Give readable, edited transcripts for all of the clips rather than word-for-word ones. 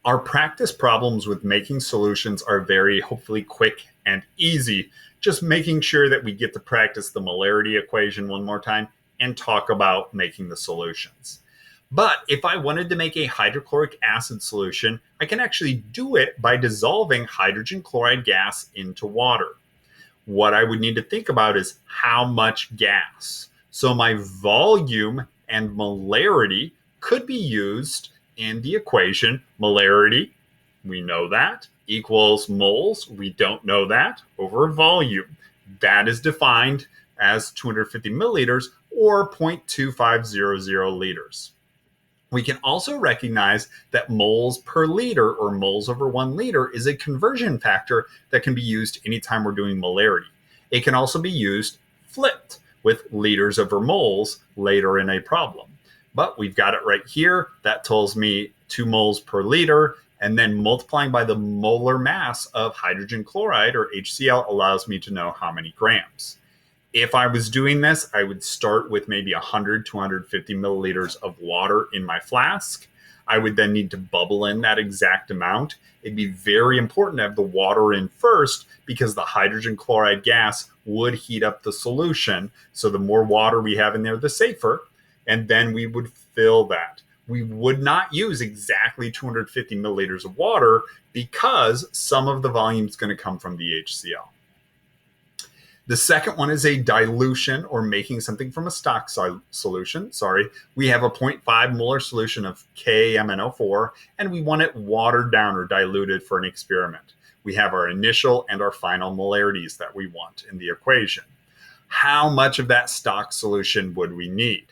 Our practice problems with making solutions are very hopefully quick and easy. Just making sure that we get to practice the molarity equation one more time and talk about making the solutions. But if I wanted to make a hydrochloric acid solution, I can actually do it by dissolving hydrogen chloride gas into water. What I would need to think about is how much gas. So my volume and molarity could be used in the equation. Molarity, we know that, equals moles, we don't know that, over volume. That is defined as 250 milliliters or 0.2500 liters. We can also recognize that moles per liter or moles over 1 liter is a conversion factor that can be used anytime we're doing molarity. It can also be used flipped with liters over moles later in a problem. But we've got it right here. That tells me 2 moles per liter, and then multiplying by the molar mass of hydrogen chloride or HCl allows me to know how many grams. If I was doing this, I would start with maybe 100 to 150 milliliters of water in my flask. I would then need to bubble in that exact amount. It'd be very important to have the water in first because the hydrogen chloride gas would heat up the solution. So the more water we have in there, the safer. And then we would fill that. We would not use exactly 250 milliliters of water because some of the volume is going to come from the HCl. The second one is a dilution or making something from a stock solution. We have a 0.5 molar solution of KMNO4 and we want it watered down or diluted for an experiment. We have our initial and our final molarities that we want in the equation. How much of that stock solution would we need?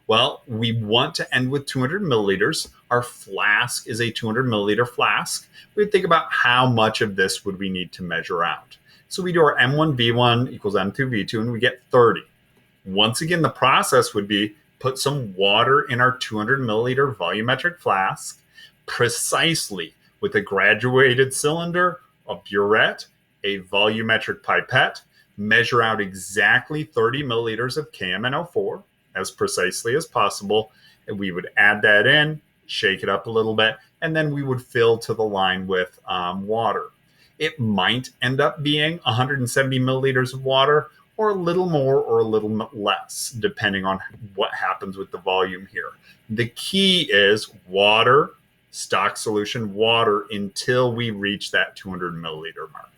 Well, we want to end with 200 milliliters. Our flask is a 200 milliliter flask. We would think about how much of this would we need to measure out. So we do our M1V1 equals M2V2 and we get 30. Once again, the process would be put some water in our 200 milliliter volumetric flask, precisely with a graduated cylinder, a burette, a volumetric pipette, measure out exactly 30 milliliters of KMNO4 as precisely as possible. And we would add that in, shake it up a little bit, and then we would fill to the line with water. It might end up being 170 milliliters of water or a little more or a little less, depending on what happens with the volume here. The key is water, stock solution, water until we reach that 200 milliliter mark.